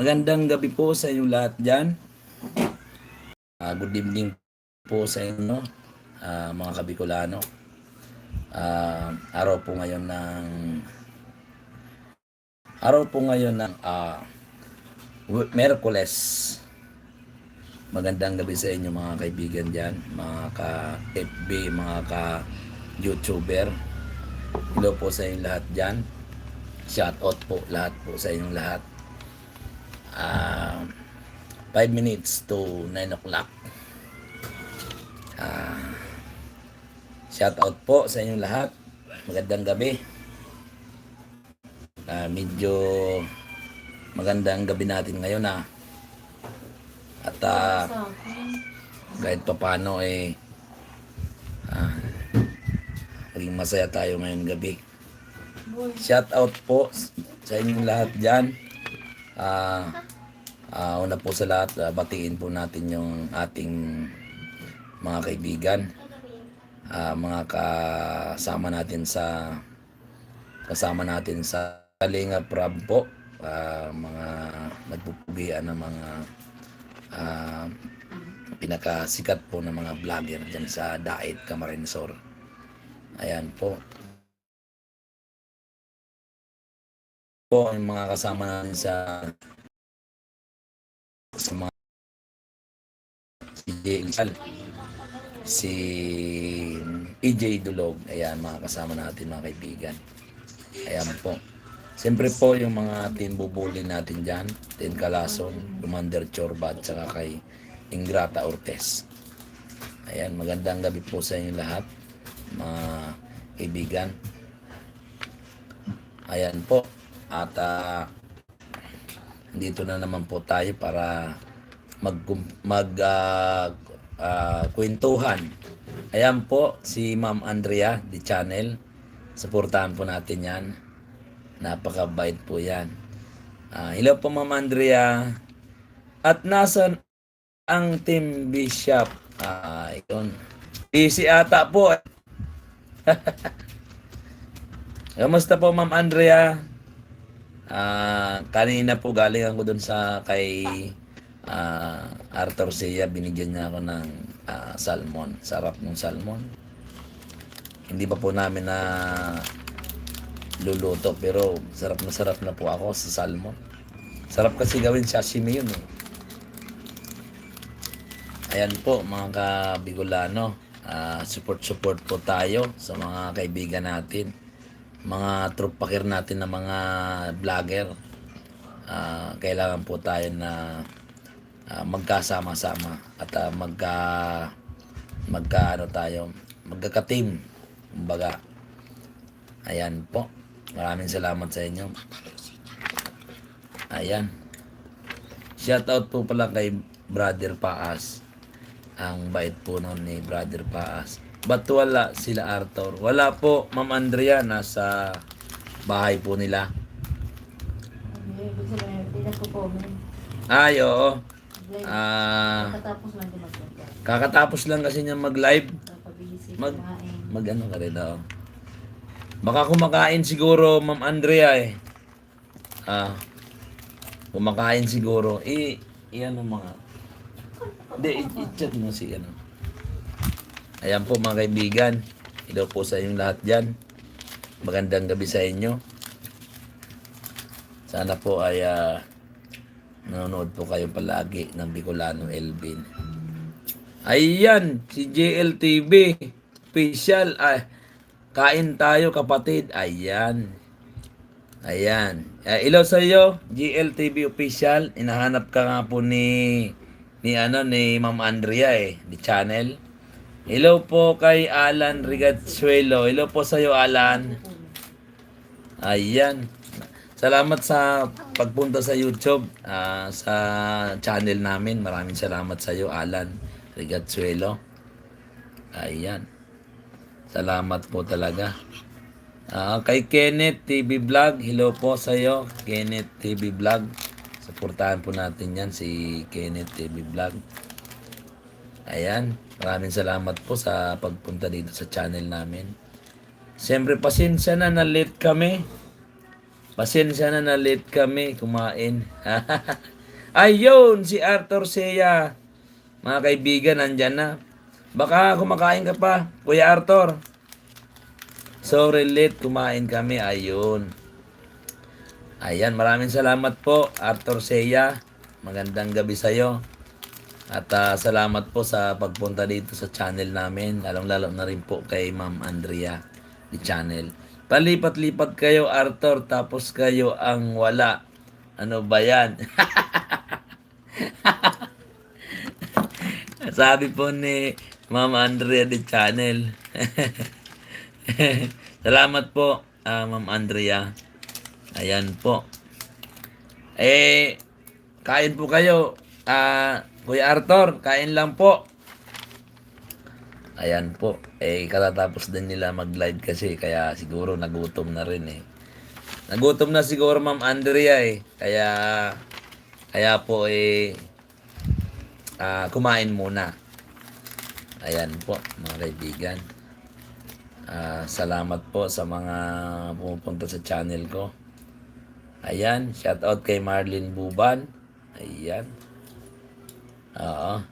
Magandang gabi po sa inyo lahat dyan. Good evening po sa inyo, mga Kabicolano. Araw po ngayon ng Miyerkules. Magandang gabi sa inyo mga kaibigan dyan, mga ka-FB, mga ka-YouTuber. Hello po sa inyo lahat dyan. Shout out po lahat po sa inyong lahat. 5 minutes to 9 o'clock. Shout out po sa inyong lahat. Magandang gabi. Medyo magandang gabi natin ngayon At kahit pa paano maging masaya tayo ngayong gabi. Shout out po sa inyong lahat dyan. Una po sa lahat, batiin po natin yung ating mga kaibigan, mga kasama natin sa Kalinga Prab po, mga nagpupugian ng mga pinakasikat po ng mga vlogger dyan sa Daet, Camarines Sur. Ayan po. Ang mga kasama natin sa mga si EJ Dulog. Ayan, mga kasama natin, mga kaibigan. Ayan po. Siyempre po yung mga tinbubuli natin dyan, Tin Calason, Commander Chorbat, saka kay Ingrata Ortez. Ayan, magandang gabi po sa inyo lahat, mga kaibigan. Ayan po. At dito na naman po tayo para kwentuhan. Ayan po si Ma'am Andrea di channel. Suportahan po natin yan. Napakabait po yan. Hello po Ma'am Andrea. At nasan ang Team Bishop? Yun. Busy ata po. Kamusta po Ma'am Andrea? Kanina po galing ako dun sa kay Arthur Sia, binigyan niya ako ng salmon. Sarap ng salmon. Hindi pa po namin na luluto pero sarap na po ako sa salmon. Sarap kasi gawin sashimi yun Ayan po mga ka-Bicolano, support po tayo sa mga kaibigan natin, mga trupakir natin na mga vlogger. Kailangan po tayo na magkasama-sama at magkaka-team, kumbaga. Ayan po, maraming salamat sa inyo. Ayan, shout out po pala kay Brother Paas. Ang bait po noon ni Brother Paas. Ba't wala sila Arthur? Wala po, Ma'am Andrea, nasa bahay po nila. Ay, oo. Kakatapos lang kasi niya mag-live. Mag-ano ka rin daw. Baka kumakain siguro, Ma'am Andrea kumakain siguro. Ano mga... Hindi, i-chat mo si ano. Ayan po mga kaibigan. Hello po sa inyong lahat dyan. Magandang gabi sa inyo. Sana po ay nanonood po kayo palagi ng Bicolano Elvin. Ayan, si JLTV official. Kain tayo kapatid. Ayan. Hello sa iyo, JLTV official. Inahanap ka nga po ni Ma'am Andrea di channel. Hello po kay Alan Rigatsuelo. Hello po sa iyo, Alan. Ayan. Salamat sa pagpunta sa YouTube, sa channel namin. Maraming salamat sa iyo, Alan Rigatsuelo. Ayan. Salamat po talaga. Kay Kenneth TV Vlog. Hello po sa iyo, Kenneth TV Vlog. Suportahan po natin yan, si Kenneth TV Vlog. Ayan. Maraming salamat po sa pagpunta dito sa channel namin. Siyempre, pasensya na late kami. Pasensya na late kami kumain. Ayun, si Arthur Sea. Mga kaibigan, nandyan na. Baka kumakain ka pa, Kuya Arthur. Sorry, late kumain kami. Ayun. Ayan, maraming salamat po, Arthur Sea. Magandang gabi sa'yo. At salamat po sa pagpunta dito sa channel namin. Lalong-lalo na rin po kay Ma'am Andrea di channel. Palipat-lipat kayo, Arthur, tapos kayo ang wala. Ano ba yan? Sabi po ni Ma'am Andrea di channel. Salamat po, Ma'am Andrea. Ayan po. Kain po kayo. Kuya Arthur, kain lang po. Ayan po. Katatapos din nila mag-live kasi kaya siguro nagutom na rin eh. Nagutom na siguro Ma'am Andrea eh. Kaya po kumain muna. Ayan po mga kaibigan. Salamat po sa mga pumupunta sa channel ko. Ayan, shout out kay Marlene Buban. Ayan. Oo.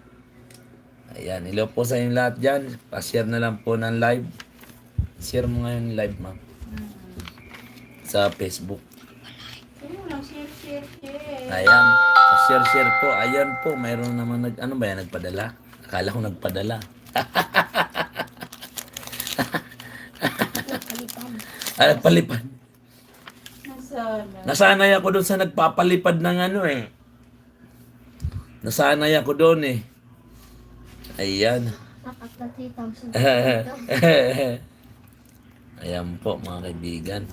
Ayan, hello po sa inyo lahat dyan. Pa-share na lang po ng live. Share mo ngayon live, ma'am. Sa Facebook. Ayan. Pa-share po. Ayan po, mayroon naman ano ba yan, nagpadala? Akala ko nagpadala. Nagpalipad. Nasanay ako doon sa nagpapalipad ng ano eh. Nasanay ako doon eh. Ayan. Ayan po mga kaibigan.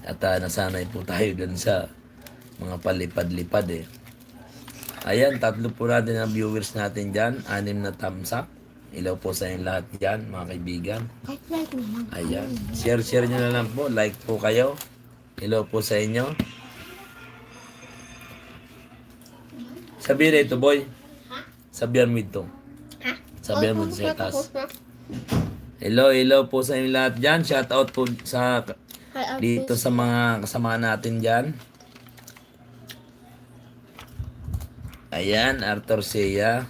At nasanay po tayo doon sa mga palipad-lipad eh. Ayan, 3 po natin ang viewers natin dyan. 6 na thumbs up. Ilaw po sa inyo lahat dyan mga kaibigan. Ayan. Share nyo na lang po. Like po kayo. Hello po sa inyo. Sabihin ito, boy. Sabihan mo ito. Sabihan mo sa taas. Hello po sa inyo lahat dyan. Shout out po sa dito sa mga kasama natin dyan. Ayan, Arthur Sea.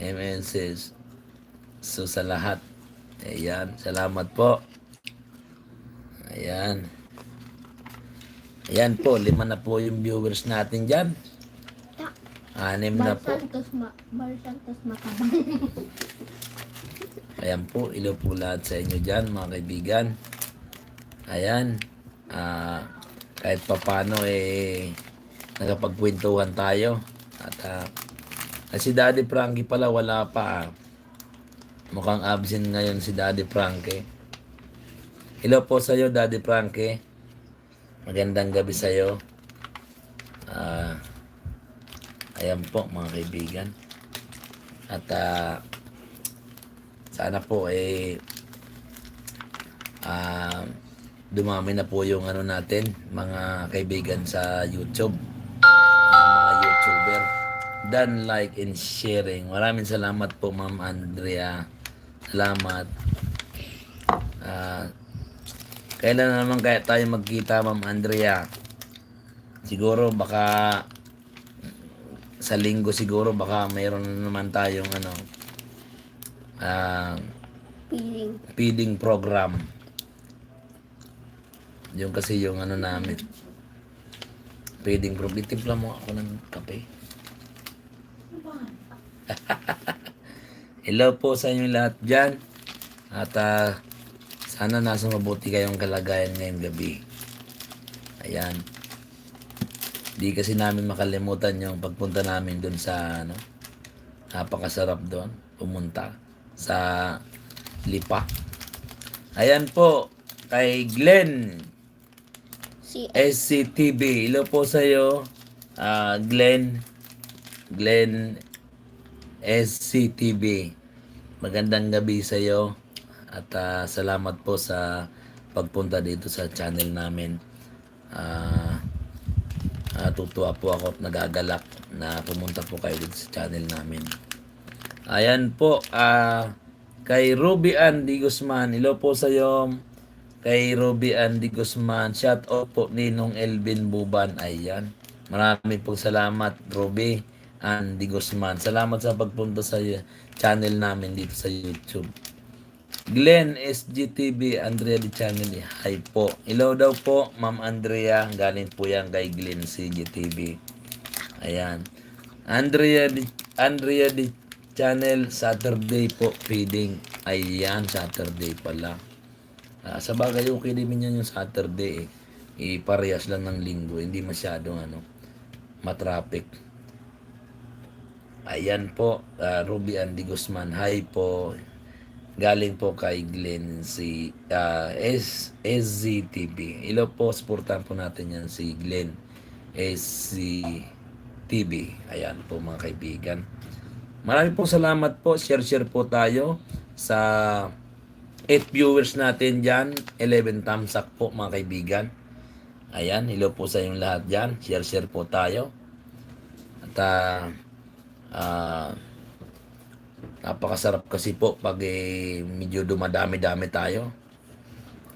MNCs. So sa lahat. Ayan, salamat po. Ayan. Ayan po, 5 na po yung viewers natin dyan. 6 na po. Ayan po, ilo po lahat sa inyo dyan, mga kaibigan. Ayan. Kahit papano nakapagkwentuhan tayo. At si Daddy Frankie pala wala pa. Mukhang absent ngayon si Daddy Frankie. Hello po sa iyo, Daddy Frankie. Magandang gabi sa iyo. Ayan po mga kaibigan. At sana po dumami na po yung ano natin, mga kaibigan sa YouTube. Mga YouTuber. Dan like and sharing. Maraming salamat po Ma'am Andrea. Salamat. Kailan na naman kaya tayo magkita, Ma'am Andrea? Siguro baka sa linggo siguro baka mayroon na naman tayong feeding program. Yung kasi yung namin. Feeding program. Timpla mo ako ng kape. Hello po sa inyo lahat dyan. At sana nasa mabuti kayong kalagayan ngayong gabi. Ayan. Di kasi namin makalimutan yung pagpunta namin doon sa napakasarap doon. Pumunta sa Lipa. Ayan po. Kay Glenn SCTV. Hello po sa iyo. Glenn SCTV. Magandang gabi sa iyo. At salamat po sa pagpunta dito sa channel namin. Tutuwa po ako at nagagalak na pumunta po kayo dito sa channel namin. Ayan po, kay Ruby Ann Di Guzman. Hello po sa iyo, kay Ruby Andy Guzman. Shout out po Ninong Elvin Buban. Ayan. Maraming pong salamat, Ruby Andy Guzman. Salamat sa pagpunta sa channel namin dito sa YouTube. Glenn SGTV, Andrea di channel. Hi po. Hello daw po, Ma'am Andrea. Galing po yan kay Glenn CGTV. Ayan. Andrea di channel, Saturday po feeding. Ayan, Saturday pala. Sa bagay, okay din yan yung Saturday eh. Iparehas lang ng linggo, hindi masyadong matraffic. Ayan po, Ruby Andy Guzman. Hi po. Galing po kay Glenn si SZTV. Hello po, supportan po natin yan si Glenn SZTV. Ayan po mga kaibigan. Maraming pong salamat po. Share po tayo sa 8 viewers natin dyan. 11 thumbs up po mga kaibigan. Ayan, hello po sa inyong lahat dyan. Share po tayo. At napakasarap kasi po pag medyo dumadami-dami tayo.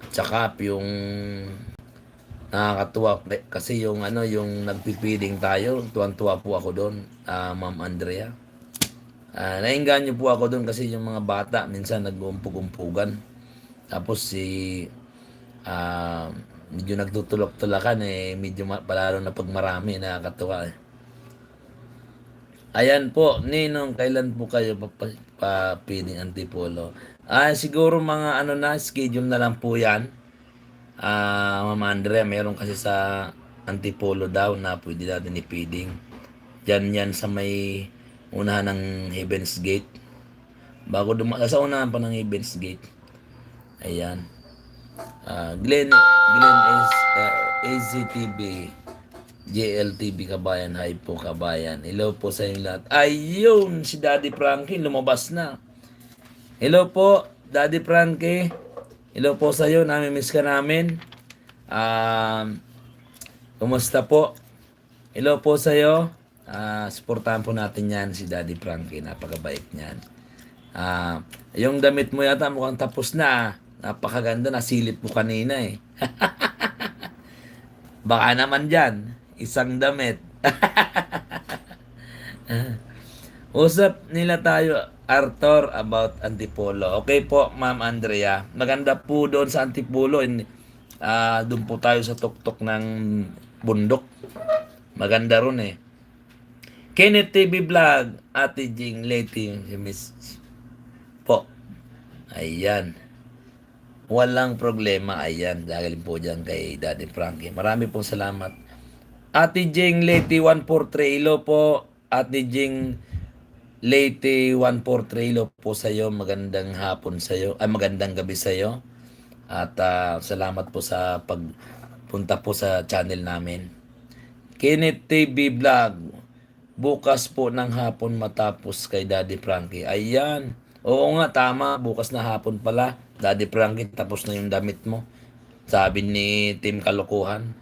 At saka yung nakakatuwa kasi yung yung nagpipiling tayo, tuwan-tuwa po ako doon, Ma'am Andrea. Nainganyo po ako doon kasi yung mga bata minsan nag-uumpog-umpugan. Tapos medyo nagtutulak-tulakan medyo palalo na pag marami, nakakatuwa eh. Ayan po, Ninong, kailan po kayo papiling Antipolo? Siguro mga schedule na lang po yan. Ma'am Andrea, meron kasi sa Antipolo daw na pwede natin i-feeding. Diyan yan sa may unahan ng Heaven's Gate. Bago sa unahan pa ng Heaven's Gate. Ayan. Glenn is AZTV. JLTV Kabayan. Hi po Kabayan. Hello po sa inyo lahat. Ayun, si Daddy Frankie lumabas na. Hello po, Daddy Frankie. Hello po sa iyo, nami-miss ka namin. Kumusta po? Hello po sa iyo. Suportahan po natin yan si Daddy Frankie. Napakabait niyan. Yung damit mo yata mukhang tapos na. Napakaganda, nasilip mo kanina eh. Baka naman dyan. Isang damit. Usap nila tayo, Arthur, about Antipolo. Okay po, Ma'am Andrea. Maganda po doon sa Antipolo. Doon po tayo sa tuktok ng bundok. Maganda ron eh. Kenneth TV Vlog, Ate Jing, Lady, Miss po. Ayan. Walang problema. Ayan. Dahil po dyan kay Daddy Frankie. Marami pong salamat. Ate Jing Lady 143, hello po. Ate Jing Lady 143, hello po sa iyo. Magandang hapon sa iyo. Magandang gabi sa iyo. At salamat po sa pagpunta po sa channel namin. Kenneth TV Vlog. Bukas po ng hapon matapos kay Daddy Frankie. Ayan. Oo nga, tama. Bukas na hapon pala. Daddy Frankie, tapos na yung damit mo. Sabi ni Team Kalokohan.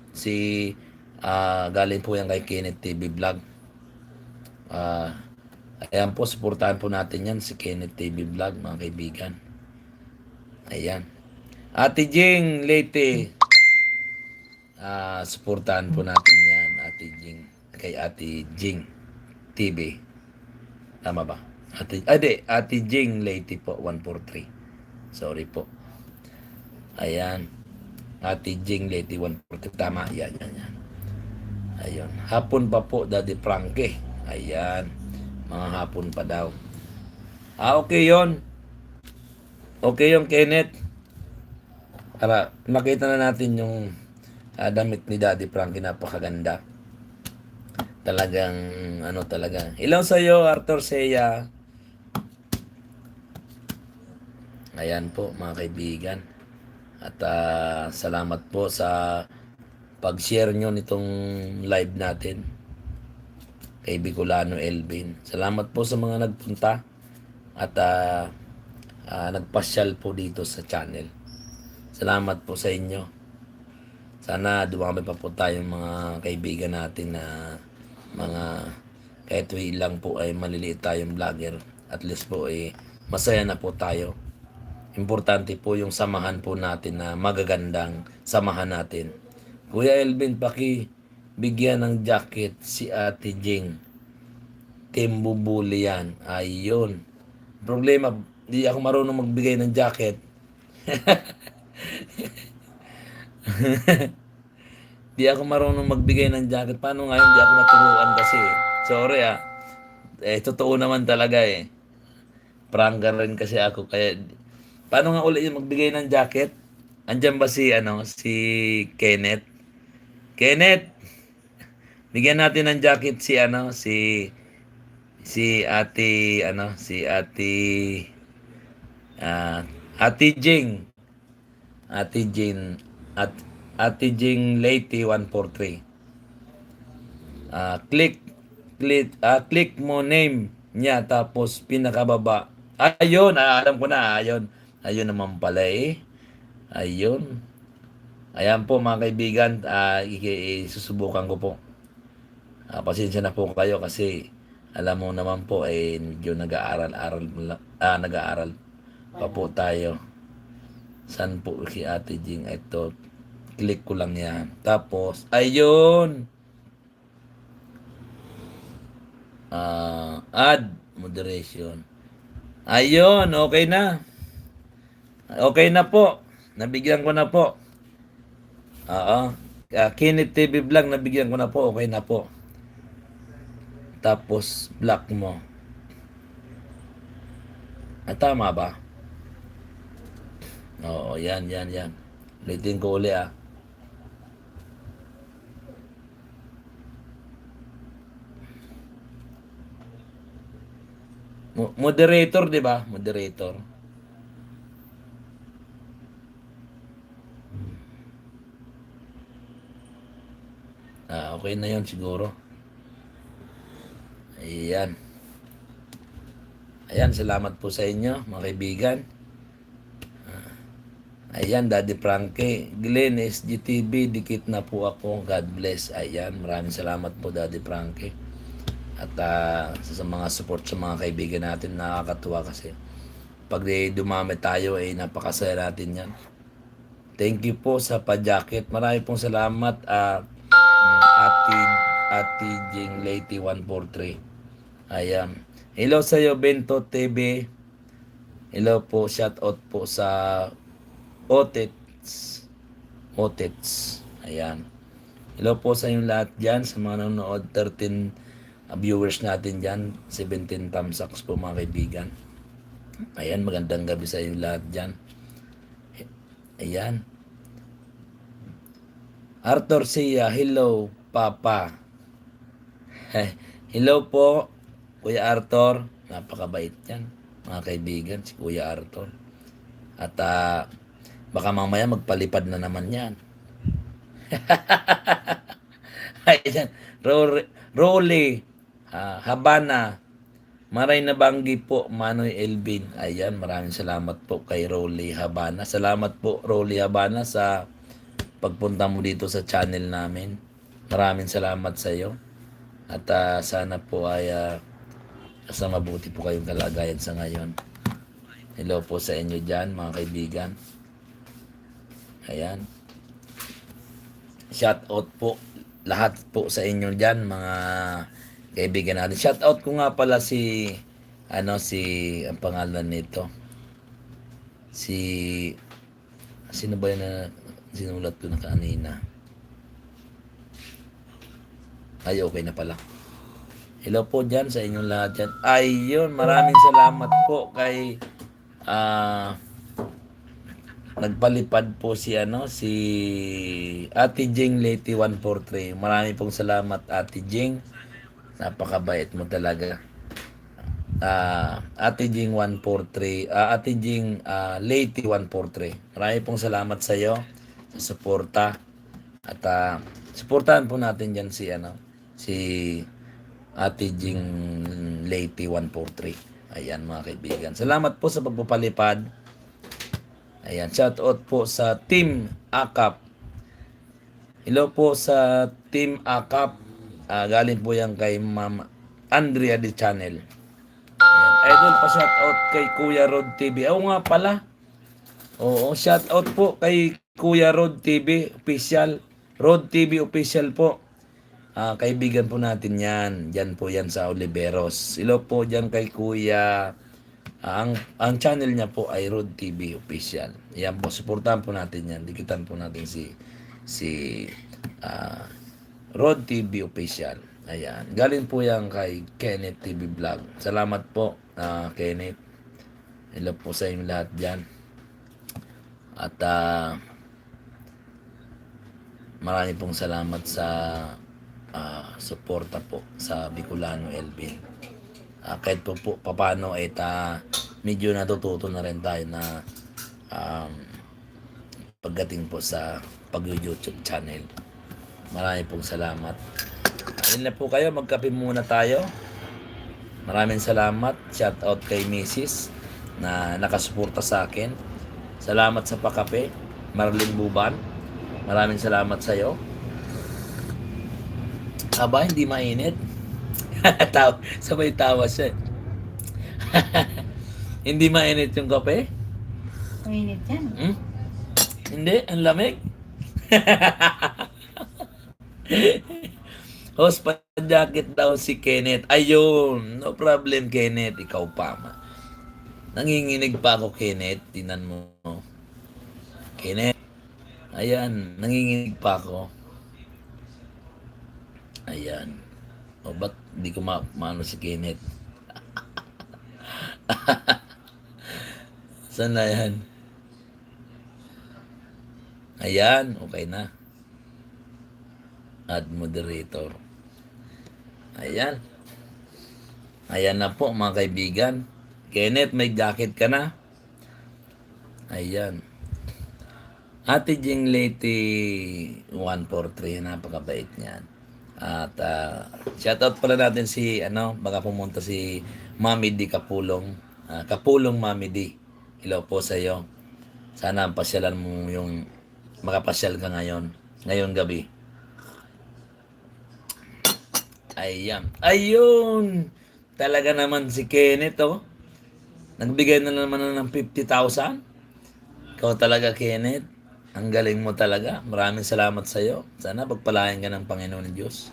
Galing po yan kay Kenneth TV Vlog. Ayan po, supportahan po natin yan si Kenneth TV Vlog, mga kaibigan. Ayan. Ate Jing Leyte, supportahan po natin yan, Ate Jing, kay Ate Jing TV. Tama ba? Ate Jing Leyte po, 143. Sorry po. Ayan. Ate Jing Leyte, 143. Tama, yan. Ayun. Hapon pa po, Daddy Frankie. Ayan. Mga hapon pa daw. Okay yon. Okay yung Kenneth. Para makita na natin yung damit ni Daddy Frankie. Napakaganda. Talagang, talaga. Hello sa iyo, Arthur Seya. Ayan po, mga kaibigan. At salamat po sa pag-share nyo nitong live natin kay Bicolano Elvin. Salamat po sa mga nagpunta at nagpasyal po dito sa channel. Salamat po sa inyo. Sana dumami pa po tayong mga kaibigan natin na mga kahit lang po ay maliliit tayong vlogger. At least po masaya na po tayo. Importante po yung samahan po natin na magagandang samahan natin. Kuya Elvin, bigyan ng jacket si Ate Jing. Team bubuli yan. Ayun. Problema, di ako marunong magbigay ng jacket. Di ako marunong magbigay ng jacket. Paano ngayon di ako naturuan kasi? Sorry ah. Totoo naman talaga eh. Prangka rin kasi ako. Kaya, paano nga ulit yung magbigay ng jacket? Andyan ba si Kenneth? Kenneth! Bigyan natin ng jacket si Ate Jing. Ate Jing at Ate Jing Lady 143. Click mo name niya tapos pinakababa. Ayun, alam ko na, ayun. Ayun naman pala eh. Ayun. Ayan po mga kaibigan, susubukan ko po. Pasensya na po kayo kasi alam mo naman po medyo nag-aaral pa po tayo. San po si Ate Jing? Ito, click ko lang yan. Tapos, ayun! Add moderation. Ayun, okay na. Okay na po. Nabigyan ko na po. Oo. Kinit TV Vlog, nabigyan ko na po. Okay na po. Tapos, block mo. Tama ba? Oo, yan. Ulitin ko uli ah. Moderator, di ba? Moderator. Okay na yon siguro. Ayan. Ayan, salamat po sa inyo, mga kaibigan. Ayan, Daddy Frankie. Glenn, SGTV, dikit na po ako. God bless. Ayan, maraming salamat po, Daddy Frankie. At sa mga support sa mga kaibigan natin, nakakatuwa kasi. Pag dumami tayo, napakasaya natin yan. Thank you po sa pa-jacket. Marami pong salamat, Ate Jing Lady 143. Ayan. Hello sa iyo, Bento TV. Hello po, shout out po sa Otets. Ayan. Hello po sa inyong lahat dyan, sa mga nanonood, 13 viewers natin dyan, 17 thumbs up po mga kaibigan. Ayan, magandang gabi sa inyong lahat dyan. Ayan. Arthur Sia, hello, Papa. Hello po, Kuya Arthur. Napakabait yan, mga kaibigan, si Kuya Arthur. At baka mamaya magpalipad na naman yan. Ayan, Rolly, Habana, Maray na Banggi po, Manoy Elvin. Ayan, maraming salamat po kay Rolly Habana. Salamat po, Rolly Habana, sa pagpunta mo dito sa channel namin. Maraming salamat sa iyo. At sana po ay sa mabuti po kayong kalagayan sa ngayon. Hello po sa inyo dyan, mga kaibigan. Ayan. Shout out po lahat po sa inyo dyan, mga kaibigan natin. Shout out ko nga pala ang pangalan nito. Sino ba yun na sinulat ko na kanina? Ay, okay na pala. Hello po dyan sa inyong lahat dyan. Ayun, maraming salamat po kay nagpalipad po si Ate Jing Lady 143. Marami pong salamat, Ate Jing. Napakabait mo talaga. Ate Jing 143, Ate Jing Lady 143. Marami pong salamat sa iyo sa suporta. At suportahan po natin diyan si Ate Jing Lady 143. Ayan mga kaibigan. Salamat po sa pagpapalipad. Ayan, shout out po sa Team Akap. Hello po sa Team Akap. Galing po yan kay Ma'am Andrea de Channel. Ayan. Idol pa shout out kay Kuya Rod TV. Oo nga pala. Oo, shout out po kay Kuya Rod TV Official. Rod TV Official po. Kaibigan po natin yan. Diyan po yan sa Oliveros. Hello po diyan kay Kuya. Ang channel niya po ay Rod TV Official. Yan po, suportahan po natin yan. Dikitan po natin si ah, Rod TV Official. Ayan. Galing po yan kay Kenneth TV Vlog. Salamat po, Kenneth. Hello po sa inyo lahat dyan. At marami pong salamat sa suporta po sa Bicolano Elvin. Kahit po paano ay medyo natututo na rin tayo na um, pagdating po sa pag-YouTube channel. Marami pong salamat. Ayun na po kayo, magkape muna tayo. Maraming salamat. Shout out kay Mrs. na nakasuporta sa akin. Salamat sa pakape, Marlene Buban. Maraming salamat sa iyo. Aba, hindi mainit. Sabay tawa siya. Hindi mainit yung kape? Mainit yan. Hindi, ang lamig. Host pa jacket daw si Kenneth. Ayun, no problem Kenneth, ikaw pa. Nanginginig pa ako Kenneth, tinan mo. Kenneth. Ayan, nanginginig pa ako. Ayan. O ba't di ko maano si Kenneth? Saan na yan? Ayan, okay na. Add moderator. Ayan. Ayan na po mga kaibigan. Kenneth, may jacket ka na? Ayan. Ate Jing Lady 143, napakabait niyan. At shoutout pala natin si baka pumunta si Mami D Kapulong. Kapulong Mami D. Hello po sa iyo. Sana pasyalan mo yung makapasyal ka ngayong gabi. Ayan. Ayun. Talaga naman si Kenneth nagbigay na naman ng 50,000. Ikaw talaga Kenneth. Ang galing mo talaga. Maraming salamat sa iyo. Sana pagpalain ka ng Panginoon ng Diyos.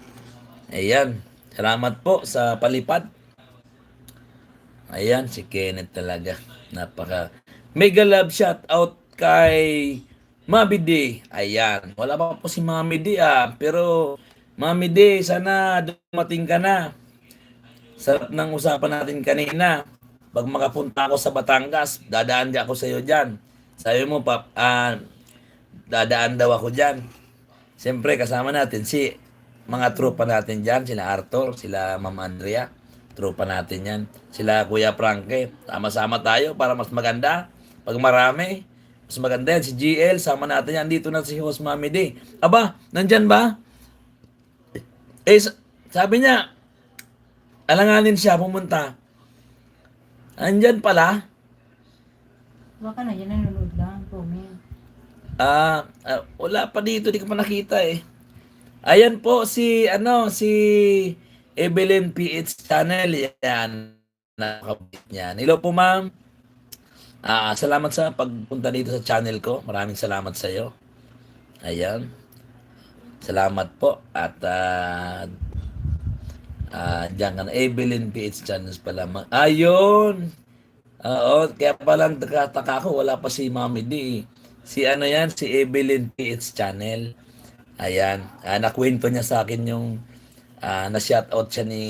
Ayan. Salamat po sa palipad. Ayan, si Kenneth talaga. Mega love shout out kay Mami D. Ayan. Wala pa po si Mami D Pero Mami D, sana dumating ka na. Sarap ng usapan natin kanina. Pag makapunta ako sa Batangas, dadaan di ako sa iyo dyan. Sabi mo, dadaan daw ako dyan. Siyempre, kasama natin mga tropa natin dyan, sila Arthur, sila Ma'am Andrea, tropa natin yan. Sila Kuya Frankie, sama-sama tayo para mas maganda. Pag marami, mas maganda yan. Si GL, sama natin yan. Dito na si Host Mami D. Aba, nandyan ba? Sabi niya, alanganin siya pumunta. Andyan pala. Baka na yan, nanonood lang. Comment. Wala pa dito, di ko pa nakita Ayan po si Evelyn PH channel yan. Nakakabit niyan. Hello po ma'am. Salamat sa pagpunta dito sa channel ko. Maraming salamat sa iyo. Ayan. Salamat po at diyan ka na Evelyn PH channels pala. Ayun. Oo, kaya palang taka ko wala pa si Mami D. Si Evelyn PH channel. Ayan, nakwento niya sa akin yung na-shoutout siya ni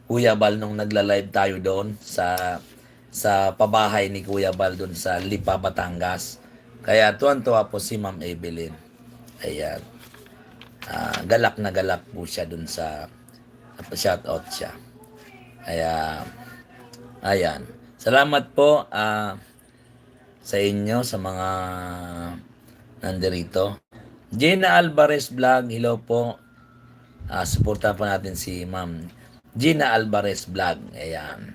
Kuya Bal nung nagla-live tayo doon sa pabahay ni Kuya Bal doon sa Lipa, Batangas. Kaya tuwan-tuwa po si Ma'am Evelyn. Ayan. Galak na galak po siya doon sa shoutout siya. Kaya ayan. Salamat po sa inyo, sa mga nandirito. Gina Alvarez Vlog, hello po. Suportahan po natin si Ma'am Gina Alvarez Vlog. Ayan.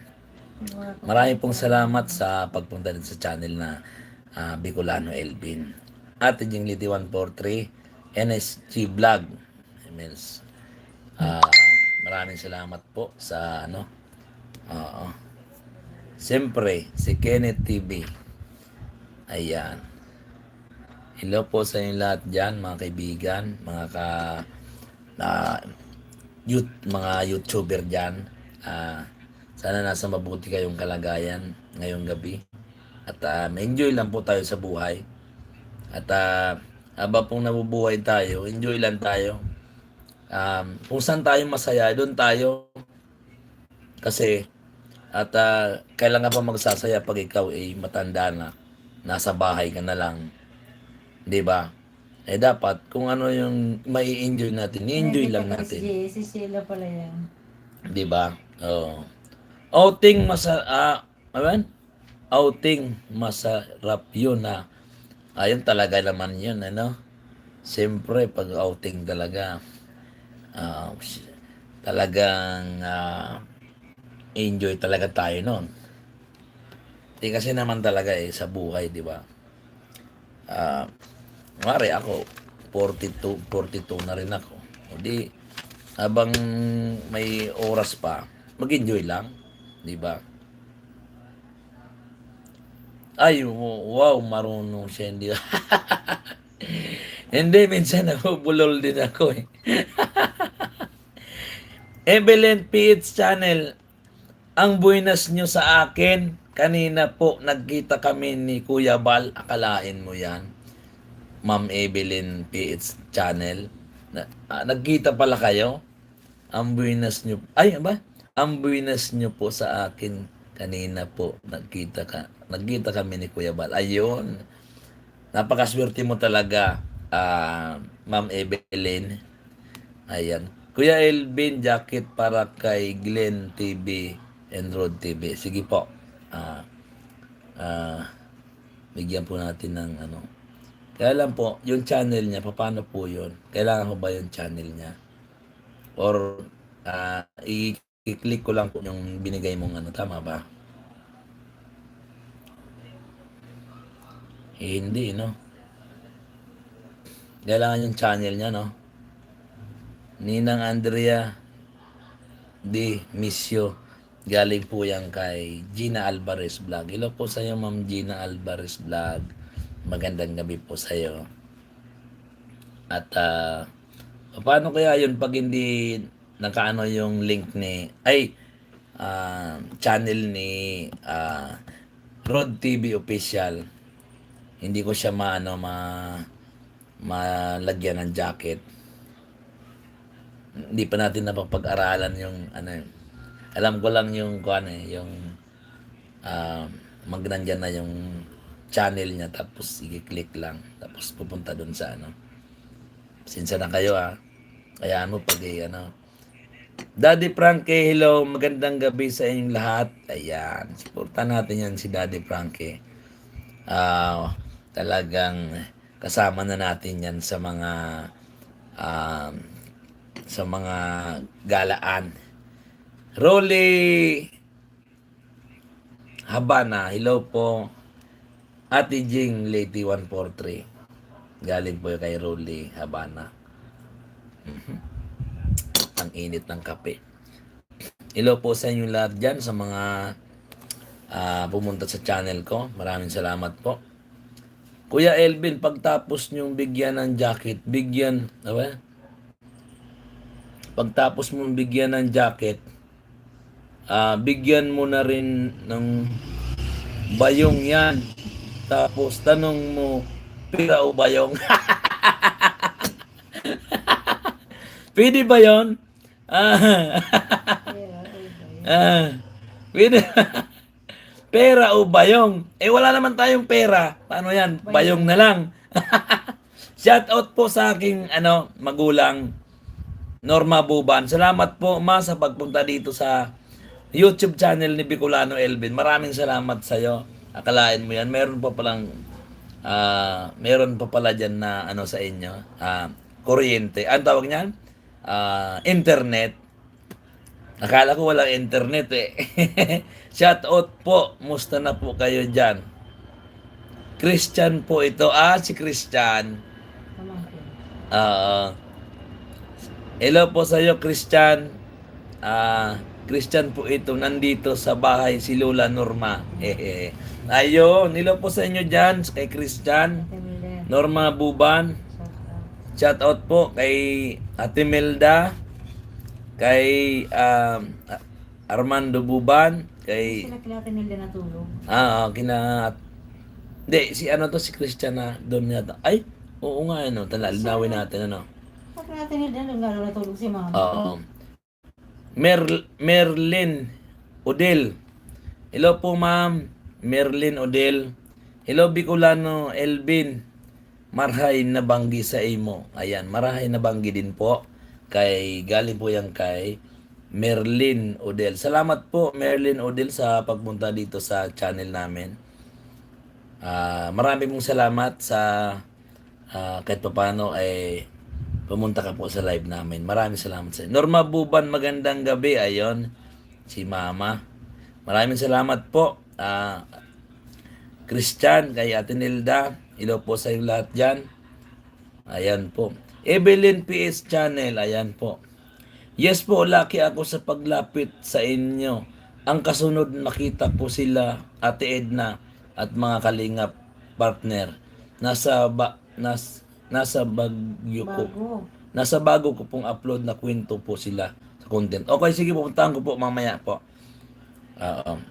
Maraming pong salamat sa pagpunta din sa channel na Bicolano Elvin. Ate Jinglity 143, NSG Vlog. Maraming salamat po sa Siyempre, si Kenneth TV. Ayan. Hello po sa inyo lahat dyan, mga kaibigan, na, mga YouTuber dyan. Sana nasa mabuti kayong kalagayan ngayong gabi. At enjoy lang po tayo sa buhay. At habang pong nabubuhay tayo, enjoy lang tayo. Kung saan tayo masaya, doon tayo. Kasi, kailangan pa magsasaya pag ikaw ay matanda na. Nasa bahay ka na lang. 'Di ba? Dapat, kung ano yung mai-enjoy natin, i-enjoy lang natin. Si Sheila pala yan. 'Di ba? Oo. Outing outing masarap yun na. Ayun talaga naman yun, ano? Siyempre, pag outing talaga, ah, talagang enjoy talaga tayo noon. Di kasi naman talaga sa buhay, di ba? Mari ako, 42 na rin ako. O di, habang may oras pa, mag-enjoy lang, di ba? Ay, wow, marunong siya, hindi. Hindi, minsan nabubulol din ako eh. Evelyn PH Channel, ang buenas nyo sa akin, kanina po nagkita kami ni Kuya Bal, akalain mo yan. Ma'am Evelyn PH Channel, nagkita pala kayo? Ang buenas nyo, ay ba? Ang buenas nyo po sa akin, kanina po nagkita kami ni Kuya Bal. Ayun, napakaswerte mo talaga, Ma'am Evelyn. Ayan. Kuya Elvin, jacket para kay Glenn TV and Rod TV. Sige po. Bigyan po natin ng ano. Kaya lang po, yung channel niya, paano po yun? Kailangan ko ba yung channel niya? Or, i-click ko lang po yung binigay mong ano. Tama ba? Hindi, no? Kailangan yung channel niya, no? Ninang Andrea Di Misyo. Galing po yan kay Gina Alvarez Vlog. Hello po sa iyo, Ma'am Gina Alvarez Vlog. Magandang gabi po sa iyo. At paano kaya yun pag hindi nakaano yung link ni channel ni Rod TV Official. Hindi ko siya malagyan ng jacket. Hindi pa natin napapag-aralan yung ano. Alam ko lang yung yung magnandyan na yung channel niya, tapos i-click lang, tapos pupunta doon sa ano. Sinsa na kayo kaya mo pag Daddy Frankie, hello, magandang gabi sa inyong lahat. Ayan, suportahan natin yan si Daddy Frankie. Talagang kasama na natin yan sa mga galaan. Rolly Habana, hello po. Ate Jing, Lady 143. Galing po kay Rolly Habana. Ang init ng kape. Hello po sa inyo lahat dyan, sa mga pumunta sa channel ko. Maraming salamat po. Kuya Elvin, pagtapos nyong bigyan ng jacket, pagtapos mong bigyan ng jacket, bigyan mo na rin ng bayong yan. Tapos tanong mo, pira o bayong? Pwede ba yun? Pwede. Pera o bayong? Wala naman tayong pera. Paano yan? Bayong na lang. Shout out po sa aking magulang, Norma Buban. Salamat po, Ma, sa pagpunta dito sa YouTube channel ni Bicolano Elvin. Maraming salamat sa iyo. Akalain mo yan, meron pa pala dyan na sa inyo, kuryente. Ang tawag niyan? Internet. Akala ko walang internet Shout out po. Musta na po kayo dyan? Christian po ito. Si Christian. Hello po sa iyo, Christian. Christian po ito, nandito sa bahay si Lola Norma. Ayun, hello po sa inyo dyan, kay Christian. Ate Milden. Norma Buban. Shout out. Shout out po kay Ate Melda, kay Armando Buban, kay Sila kila Ate Milden natulog. kina hindi, si ano to, si Christian na doon yata. Ay, oo nga, ano, linawin natin, ano. Pag kila Ate Milden, lalo natulog si mama. Oo. Merlin Odel. Hello po, ma'am. Merlin Odel. Hello, Bicolano Elvin. Marhay na banggi sa imo. Ayan, marahay na banggi din po. Galing po yan kay Merlin Odel. Salamat po, Merlin Odel, sa pagpunta dito sa channel namin. Marami pong salamat sa kahit paano ay pumunta ka po sa live namin. Maraming salamat sa inyo. Norma Buban, magandang gabi. Ayon, si Mama. Maraming salamat po. Christian, kay Ate Nilda. Hello po sa inyo lahat dyan. Ayan po. Evelyn PS Channel. Ayan po. Yes po, lucky ako sa paglapit sa inyo. Ang kasunod, nakita po sila, Ate Edna, at mga kalingap partner. Nasa Bagyo ko. Bago. Nasa bago ko pong upload na kwento po sila sa content. Okay, sige, pupuntahan ko po mamaya po.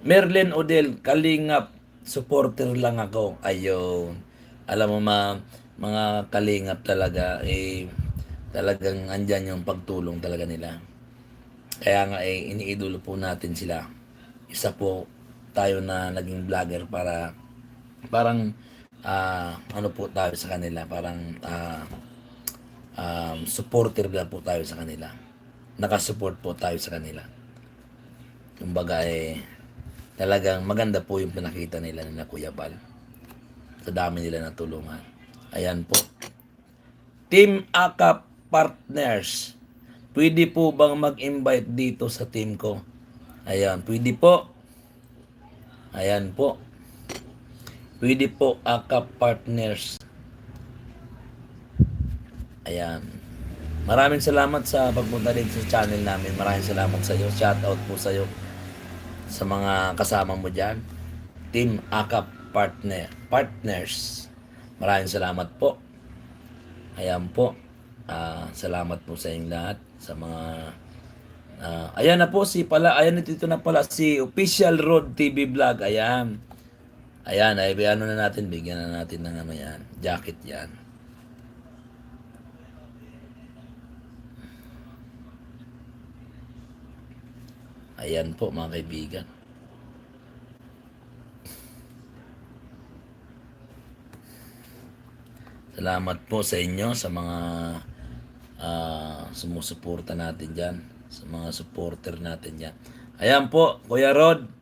Merlin Odel, kalingap, supporter lang ako. Ayun. Alam mo, mga kalingap talaga, talagang andyan yung pagtulong talaga nila. Kaya nga, iniidolo po natin sila. Isa po tayo na naging vlogger para parang ano po tayo sa kanila, parang supporter na po tayo sa kanila. Nakasupport po tayo sa kanila. Kumbaga talagang maganda po yung pinakita nila na Kuya Bal. Sa dami nila natulungan. Ayan po. Team Akap Partners. Pwede po bang mag-invite dito sa team ko? Ayan, pwede po. Ayan po. Pwede po, Akap Partners. Ayan. Maraming salamat sa pagpunta dito sa channel namin. Maraming salamat sa iyo. Shout out po sa iyo sa mga kasama mo dyan. Team Akap Partners. Maraming salamat po. Ayan po. Salamat po sa inyong lahat. Sa mga ayan na po ayan dito na pala si Official Road TV Vlog. Ayan. Ayan, ano na natin, bigyan na natin ng ano yan, jacket yan. Ayan po mga kaibigan. Salamat po sa inyo, sa mga sumusuporta natin dyan, sa mga supporter natin dyan. Ayan po, Kuya Rod.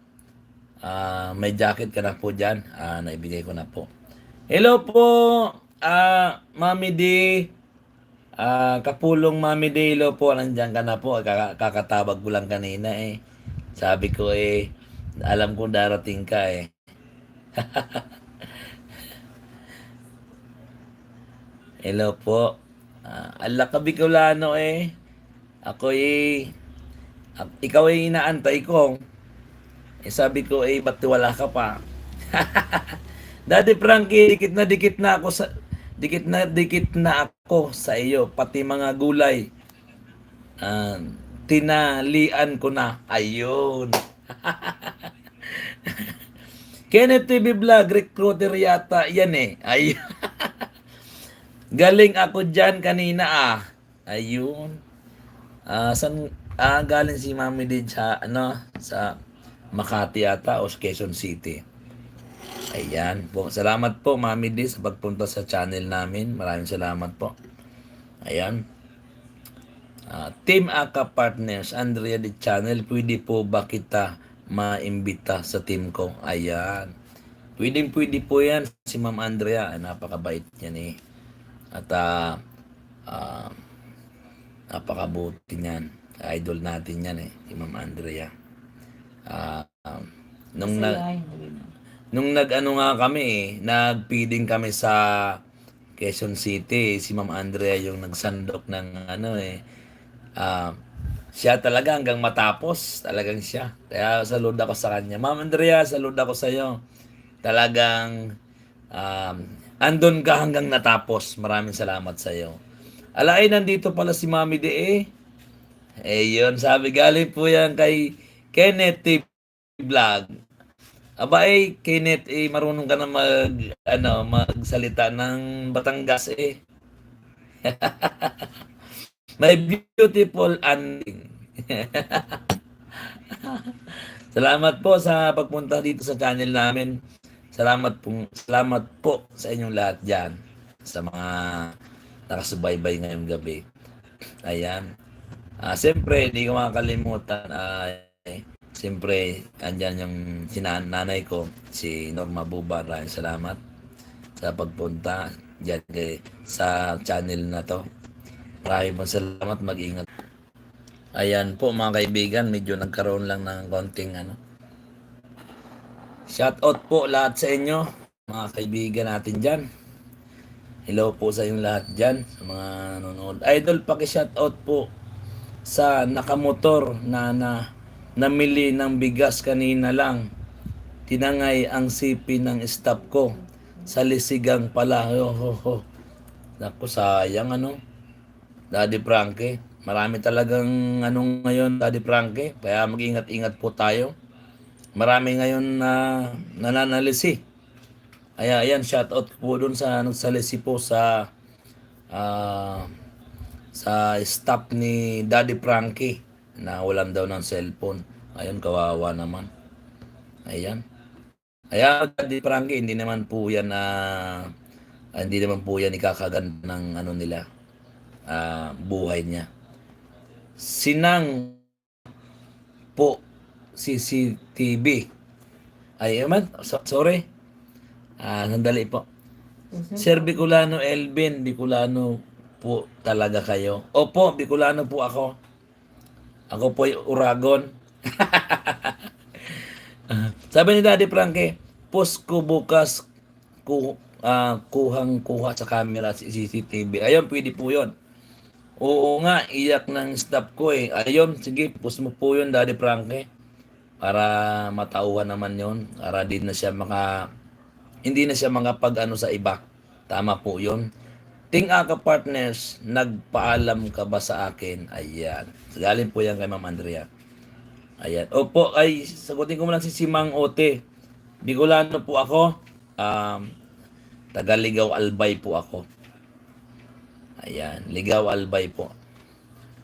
May jacket ka na po dyan. Naibigay ko na po. Hello po, Mami D. Kapulong Mami D. Hello po, nandiyan ka na po. Kakatabag ko lang kanina eh. Sabi ko alam ko darating ka eh. Hello po. Ala ka Bicolano eh. Ako ikaw inaantay ko. Sabi ko, ba't wala ka pa? Daddy Frankie, dikit na ako sa iyo, pati mga gulay. Tinalian ko na. Ayun. Kenneth TV Vlog, recruiter yata. Yan eh. Ayun. Galing ako dyan kanina Ayun. Galing si Mami din sa Makati yata o Quezon City. Ayan po. Salamat po, Mami D, sa pagpunta sa channel namin. Maraming salamat po. Ayan. Team Aka Partners, Andrea D Channel, pwede po ba kita maimbita sa team ko? Ayan. Pwede po yan. Si Ma'am Andrea, napakabait yan eh. At napakabuti niyan. Idol natin yan eh, si Ma'am Andrea. Nung nag-ano nga kami nag-feeding kami sa Quezon City, si Ma'am Andrea yung nagsandok ng Siya talaga hanggang matapos, talagang siya. Kaya salud ako sa kanya. Ma'am Andrea, salud ako sa iyo. Talagang um, andun ka hanggang natapos. Maraming salamat sa iyo. Alay, nandito pala si Mami De eh. Eh yun, sabi galing po yan kay Kenneth T. Vlog. Aba eh, Kenneth eh, marunong ka na magsalita ng Batangas eh. My beautiful ending. Salamat po sa pagpunta dito sa channel namin. Salamat po sa inyong lahat diyan sa mga nakasubaybay ngayong gabi. Ayan. Siyempre, hindi ko makakalimutan. Siyempre, andyan yung nanay ko, si Norma Buba. Maraming salamat sa pagpunta dyan sa channel na to. Maraming pong salamat. Mag-ingat. Ayan po mga kaibigan, medyo nagkaroon lang ng konting shout out po lahat sa inyo, mga kaibigan natin dyan. Hello po sa inyong lahat dyan, sa mga nanonood. Idol, paki-shout out po sa nakamotor na namili ng bigas kanina lang. Tinangay ang sipi ng staff ko sa lisigang pala. Naku, sayang Daddy Frankie. Marami talagang ngayon, Daddy Frankie. Kaya mag-ingat-ingat po tayo. Marami ngayon na nananalisi. Ayan, shout out po doon sa nagsalisi po ah, sa staff ni Daddy Frankie na walang daw ng cellphone. Ayun, kawawa naman. Ayan. Daddy Frankie, hindi naman po yan ikakaganda ng nila, buhay niya. Sinang po CCTV. Ay, sorry. Sandali po. Sir Bicolano Elvin, Bicolano po talaga kayo. Opo, Bicolano po ako. Ako po ay Uragon. Sabi ni Daddy Frankie, post ko bukas kuhang-kuha sa camera si CCTV. Ayun, pwede po yun. Oo nga, iyak ng staff ko eh. Ayun, sige, post mo po yun, Daddy Frankie. Para matauhan naman yon, para hindi na siya makapag sa iba. Tama po yun. Ting Aka Partners, nagpaalam ka ba sa akin? Ayan. Galing po yan kay Ma'am Andrea. Ayan. Opo, ay sagutin ko muna si Simang Ote. Bicolano po ako. Taga-Ligaw Albay po ako. Ayan, Ligaw Albay po.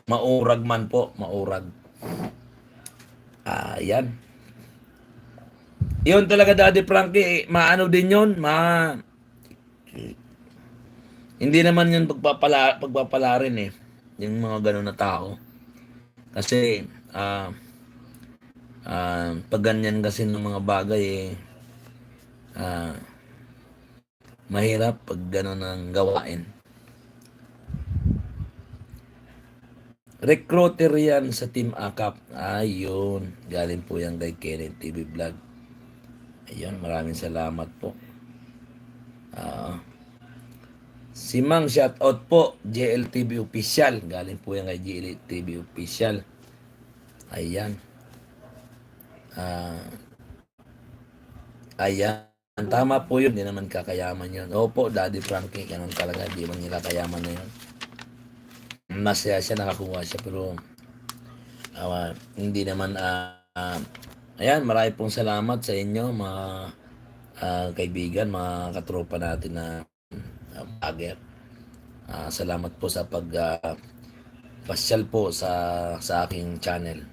Maurag man po, maurag. Ayan. Yun talaga, Daddy Frankie, maano din yun, hindi naman yun pagpapala rin eh, yung mga ganun na tao. Kasi, pag ganyan kasi ng mga bagay mahirap pag ganun ang gawain. Recruiter yan sa Team Akap. Ayun. Galing po yan kay Kenneth TV Vlog. Ayun. Maraming salamat po. Si Mang, shout out po. JLTV Official. Galing po yan kay JLTV Official. Ayan. Ayan. Tama po yun. Hindi naman kakayaman yun. Opo, Daddy Frankie. Ganun talaga. Hindi man nila kakayaman na yun. Masaya siya, nakakuha siya, pero hindi naman ayan, marami pong salamat sa inyo mga kaibigan, mga katropa natin na vlogger. Salamat po sa pasyal po sa aking channel.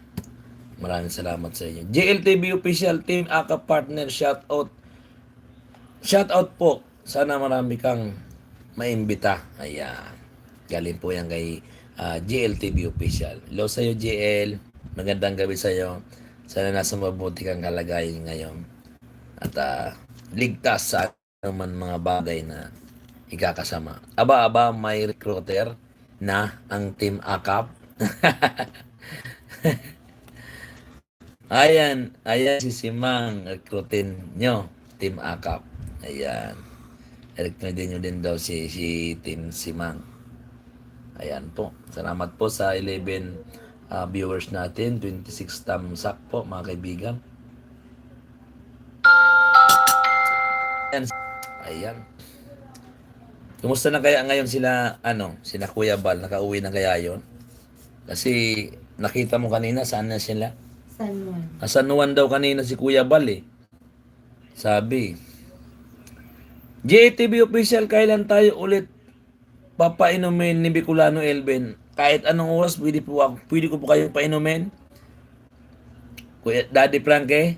Maraming salamat sa inyo. JLTV Official Team Aka Partner, shout out po. Sana marami kang maimbita. Ayan. Galing po yan kay GLTV Official. Hello sa iyo, GL. Magandang gabi sa iyo. Sana nasa mabuti kang kalagayan ngayon. At ligtas sa naman mga bagay na ikakasama. Aba, may recruiter na ang Team AKAP. Ayan si Simang. Recruitin nyo, Team AKAP. Ayan. Recruitin nyo din daw si Team Simang. Ayan po. Salamat po sa 11 viewers natin. 26 thumbs up po, mga kaibigan. Ayan. Ayan. Kumusta na kaya ngayon sila, sila Kuya Bal? Nakauwi na kaya yon? Kasi nakita mo kanina, saan na sila? San Juan. San Juan daw kanina si Kuya Bal eh. Sabi, GATV official, kailan tayo ulit papainumin ni Bicolano Elvin? Kahit anong oras, pwede ko po kayong painumin. Kuya Daddy Frankie.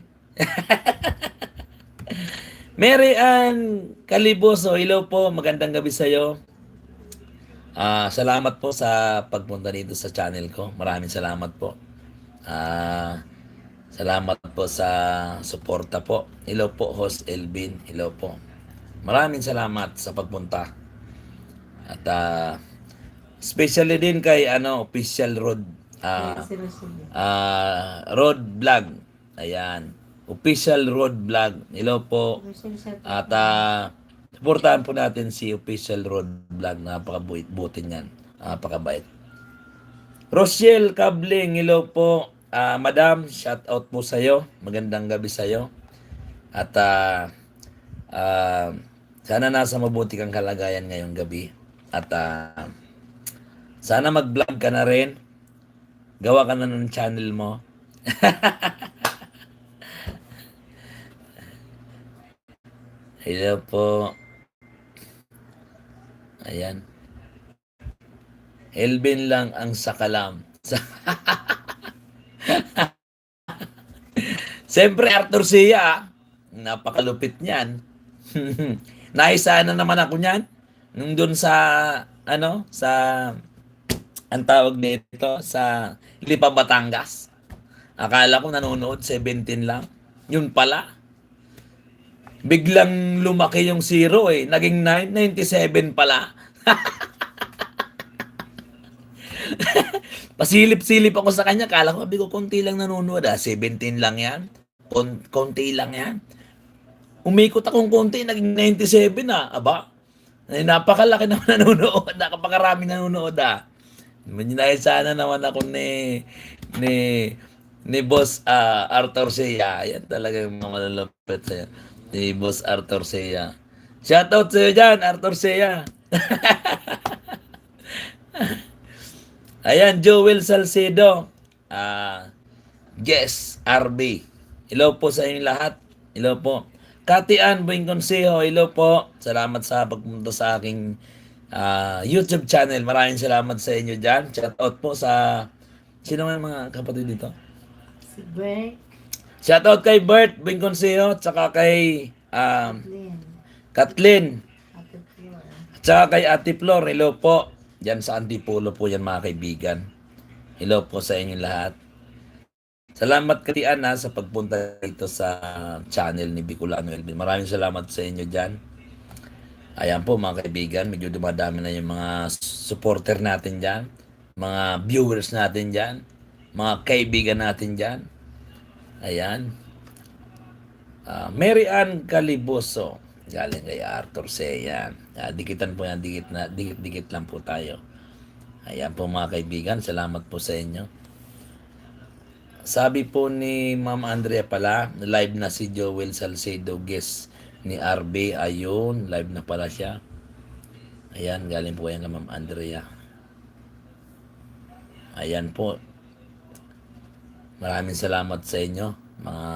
Mary Ann Caliboso, hello po, magandang gabi sa iyo. Salamat po sa pagpunta dito sa channel ko. Maraming salamat po. Salamat po sa suporta po. Hello po, Host Elvin. Hello po. Maraming salamat sa pagpunta. At especially din kay Official Road Si Rosel. Road Vlog. Ayan. Official Road Vlog. Hello po. Rosel siya. At suportahan po natin si Official Road Vlog. Napakabuti niyan. Napakabait. Rochelle Kabling, hello po. Madam, shout out po sa iyo. Magandang gabi sa iyo. At sana nasa mabuti kang kalagayan ngayong gabi. At sana mag-vlog ka na rin. Gawa ka na ng channel mo. Hello po. Ayan. Elvin lang ang sakalam. Siyempre, Arthur Sia, napakalupit niyan. Naisa na naman ako niyan. Nung doon sa, ang tawag nito, sa Lipa, Batangas. Akala ko nanonood, 17 lang. Yun pala. Biglang lumaki yung 0 eh. Naging 97 pala. Pasilip-silip ako sa kanya. Kala ko, sabi ko, konti lang nanonood. 17 lang yan. Konti lang yan. Umikot akong konti, naging 97 na. Aba, napakalaki naman nanonood. Napakaraming nanonood Dahil sana naman ako ni Boss Arthur Sia. Yan talaga yung mga malalapit sa'yo. Ni Boss Arthur Sia. Shoutout sa'yo dyan, Arthur Sia. Ayan, Joel Salcedo. Yes, RB. Hello po sa inyo lahat. Hello po. Kati Ann Bueng Consejo, hello po. Salamat sa pagpunta sa aking YouTube channel. Maraming salamat sa inyo dyan. Shout out po sa... Sino nga mga kapatid dito? Si Beck. Shout out kay Bert Bueng Consejo, tsaka kay Lynn. Kathleen, Ate Flor. tsaka kay Ate Flor. Hello po. Diyan sa Antipolo po yan, mga kaibigan. Hello po sa inyo lahat. Salamat Katian sa pagpunta dito sa channel ni Bicolano Elvin. Maraming salamat sa inyo dyan. Ayan po mga kaibigan, medyo dumadami na yung mga supporter natin dyan, mga viewers natin dyan, mga kaibigan natin dyan. Ayan. Mary Ann Caliboso, galing kay Arthur Seyan. Dikitan po yan, dikit lang po tayo. Ayan po mga kaibigan, salamat po sa inyo. Sabi po ni Ma'am Andrea pala, live na si Joel Salcedo, guest ni RB. Ayun, live na pala siya. Ayan, galing po yan kay Ma'am Andrea. Ayan po. Maraming salamat sa inyo, mga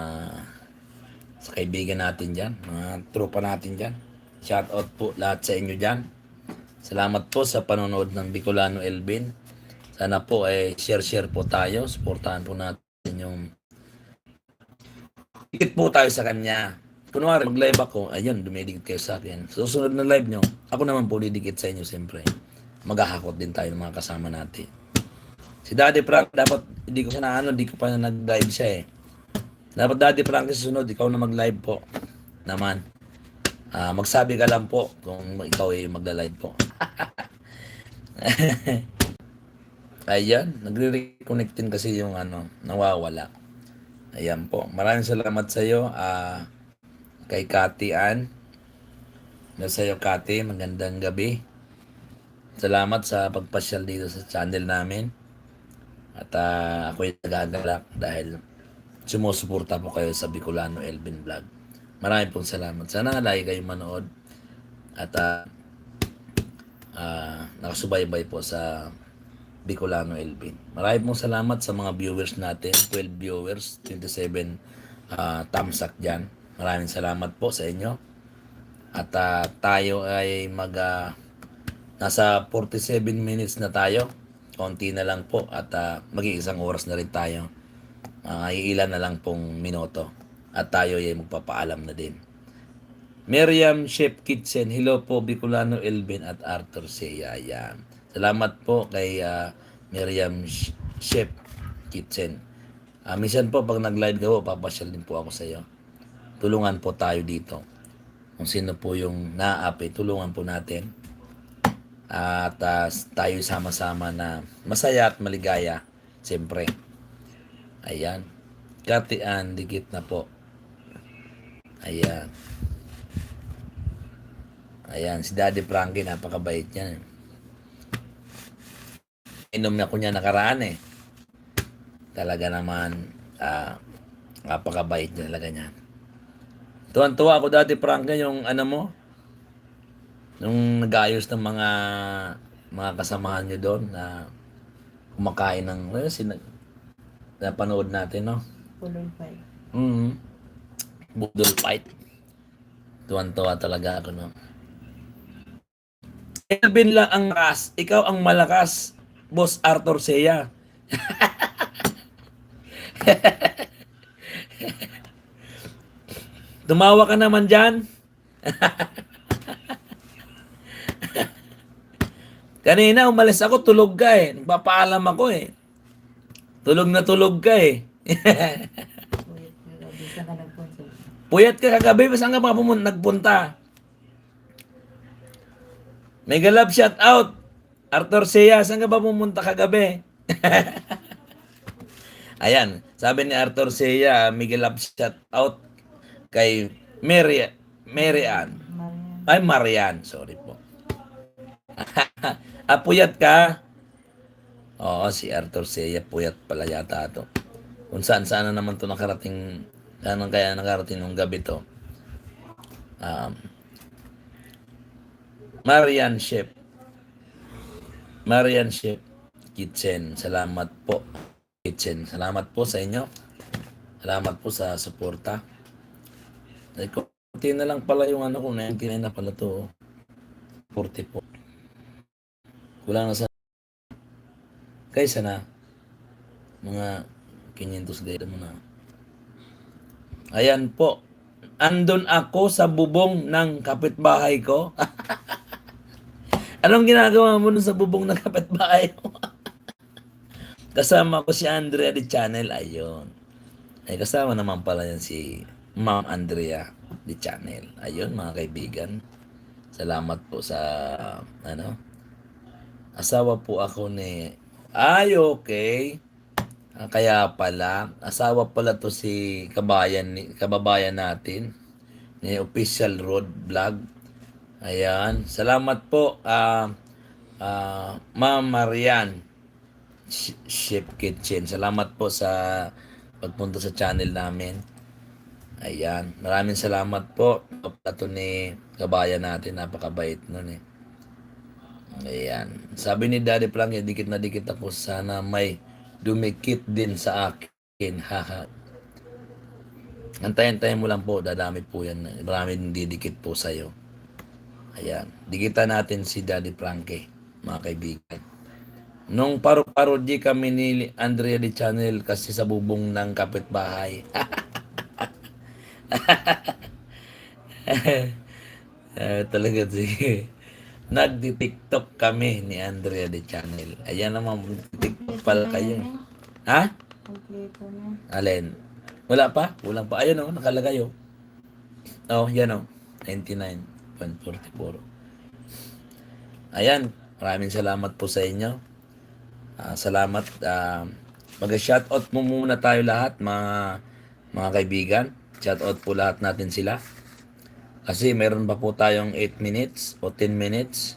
sa kaibigan natin dyan, mga tropa natin dyan. Shout out po lahat sa inyo dyan. Salamat po sa panonood ng Bicolano Elvin. Sana po share po tayo. Supportahan po natin yung dikit po tayo sa kanya. Kunwari mag-live ako, ayun, dumidikit kayo sa akin. Susunod na live nyo, ako naman po didikit sa inyo siyempre. Maghahakot din tayo ng mga kasama natin. Si Daddy Frank, dapat hindi ko pa na nag-live siya eh. Dapat Daddy Frank susunod, ikaw na mag-live po. Naman. Magsabi ka lang po kung ikaw ay magla-live po. Ayan, nagre-reconnect din kasi yung nawawala. Ayan po. Maraming salamat sa iyo kay Kati Ann. Sa iyo Kati, magandang gabi. Salamat sa pagpasyal dito sa channel namin. At ako'y nagagalak dahil sumusuporta po kayo sa Bicolano Elvin Vlog. Maraming pong salamat. Sana lagi kayong manood at nakasubaybay po sa Bicolano Elvin. Maraming pong salamat sa mga viewers natin. 12 viewers, 27 thumbs up dyan. Maraming salamat po sa inyo. At tayo ay nasa 47 minutes na tayo. Konti na lang po at mag-iisang oras na rin tayo. Iilan na lang pong minuto. At tayo ay magpapaalam na din. Miriam Chef Kitchen. Hello po Bicolano Elvin at Arthur Seya. Yan. Salamat po kay Miriam Chef Kitchen. Minsan po pag nag-live ka po, papasyal din po ako sa iyo. Tulungan po tayo dito. Kung sino po yung naapi, tulungan po natin. At tayo sama-sama na masaya at maligaya. Siyempre. Ayan. Katian, dikit na po. Ayan. Ayan, si Daddy Frankie, napakabait niya. Inom na ko niya nakaraan eh. Talaga naman, napakabait niya talaga niya. Tuwan-tuwa ako dati, Frankie, yung ano mo, nung nag-ayos ng mga kasamahan niyo doon na kumakain ng, napanood natin, no? Pulol fight. Budol fight. Tuwan-tuwa talaga ako, no? Elvin lang ang malakas. Ikaw ang malakas, Boss Arthur Seya. Tumawa ka naman dyan. Kanina umalis ako, tulog ka eh. Nagpapaalam ako eh. Tulog ka eh. Bisa ka nagpunta. Puyat ka kagabi, saan ka pa nagpunta? Mega love shout out. Arthur Seya, saan ka ba pumunta kagabi? Ayan, sabi ni Arthur Seya, mega love shout out kay Marian. Marian. Ay, Marian, sorry po. Puyat ka? Oo, si Arthur Seya, puyat pala yata ito. Kung saan na naman ito nakarating, saan kaya nakarating nung gabi to. Marian Chef Kitchen. Salamat po. Kitchen. Salamat po sa inyo. Salamat po sa suporta. Kunti na lang pala yung ano ko. 99 na pala to. 40 po. Kulang na sa kaysa na mga 500 gaya mo na. Ayan po. Andun ako sa bubong ng kapitbahay ko. Anong ginagawa mo dun sa bubong ng kapitbahay mo? Kasama ko si Andrea di Channel. Ayun. Ay, kasama naman pala yan si Ma'am Andrea di Channel. Ayun, mga kaibigan. Salamat po sa, asawa po ako ni, okay. Kaya pala, asawa pala to si kababayan natin, ni Official Road Vlog. Ayan. Salamat po, Ma'am Marian Chef Kitchen. Salamat po sa pagpunta sa channel namin. Ayan. Maraming salamat po. Ito ni kabayan natin. Napakabait nun eh. Ayan. Sabi ni Daddy Frankie, dikit na dikit ako. Sana may dumikit din sa akin. Haha. Antayin mo lang po. Dadami po yan. Maraming didikit po sa'yo. Ayan. Dikitan natin si Daddy Frankie, mga kaibigan. Nung parody kami ni Andrea di Channel kasi sa bubong ng kapitbahay. Talaga sige. Nagdi-TikTok kami ni Andrea di Channel. Ayan naman, TikTok pala kayo. Ha? Kompleto na. Alin? Wala pa? Kulang pa. Ayun o, nakalagay o. Oh, yan o. 99.44. Ayan. Maraming salamat po sa inyo. Salamat. Mag-shoutout mo muna tayo lahat, mga kaibigan. Shoutout po lahat natin sila. Kasi meron pa po tayong 8 minutes o 10 minutes.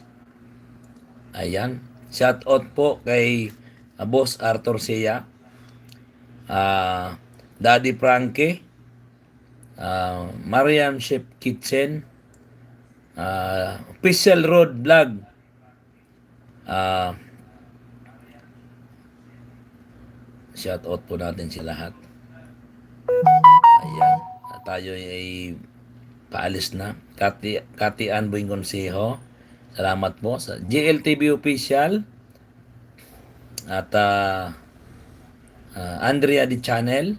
Ayan. Shoutout po kay Boss Arthur Sia, Daddy Frankie, Mariam Chef Kitchen, Official Road Vlog, ah, shout out po natin si lahat. Ayan, tayo ay paalis na. Kati Ann Buing Consejo, salamat po sa GLTV Official at Andrea di Channel,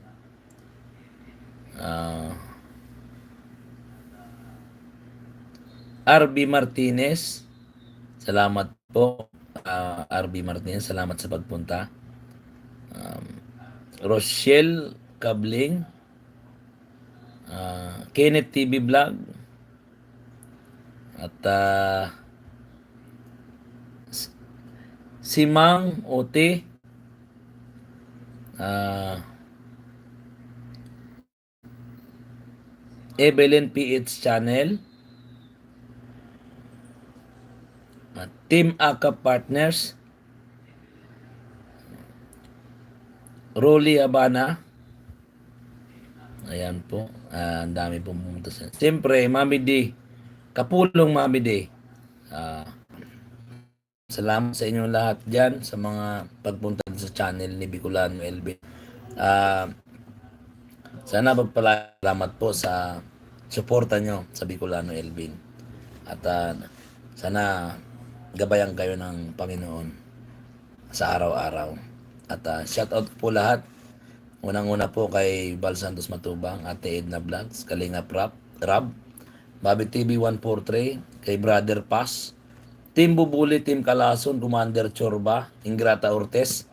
ah, RB Martinez, salamat po. RB Martinez, salamat sa pagpunta. Rochelle Cabling, Kenneth TV Vlog, at si Mang Ote, Evelyn PH Channel, Team Aka Partners, Rolly Habana. Ayan po. Ang dami pong pumunta sa... Siyempre, Mami D. Kapulong Mami D. Salamat sa inyong lahat dyan sa mga pagpunta sa channel ni Bicolano LB. Sana salamat po sa suporta nyo sa Bicolano LB. At sana gabayan kayo ng Panginoon sa araw-araw. At shout out po lahat. Unang-una po kay Val Santos Matubang, Ate Edna Vlogs, Kalinga Rab, Bobby TV 143, kay Brother Paz, Team Bubuli, Team Kalason, Commander Chorba, Ingrata Ortez.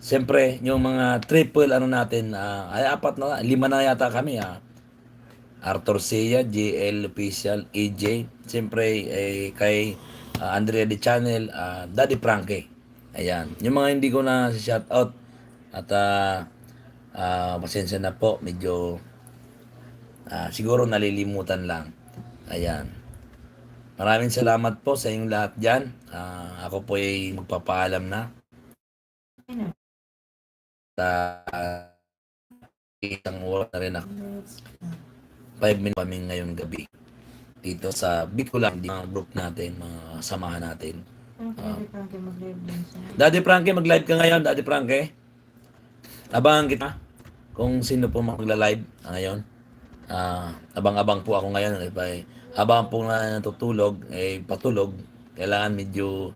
Siyempre, yung mga triple natin, ay 5 na yata kami. Arthur Sia, GL Official, EJ. Siyempre, kay Andrea de Channel, Daddy Frankie. Ayan. Yung mga hindi ko na shout out. At pasensya na po. Medyo siguro nalilimutan lang. Ayan. Maraming salamat po sa inyong lahat dyan. Ako po ay magpapaalam na. Isang oras na rin ako. 5 minutes kami ngayong gabi. Dito sa Bicolano, mga group natin, mga samahan natin. Daddy Frankie, mag-live ka ngayon, Daddy Frankie. Abangan kita kung sino po magla-live ngayon. Abang-abang po ako ngayon. Abang po na natutulog, patulog. Kailangan medyo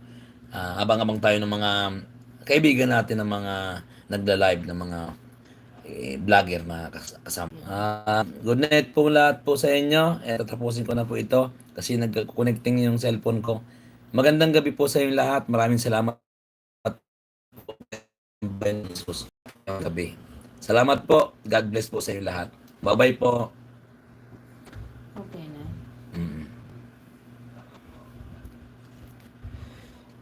abang-abang tayo ng mga kaibigan natin ng mga nagla-live ng mga vlogger na kasama. Good night po lahat po sa inyo. Tatapusin ko na po ito kasi nag-connecting yung cellphone ko. Magandang gabi po sa inyo lahat. Maraming salamat po. Gabi. Salamat po. God bless po sa inyo lahat. Bye-bye po.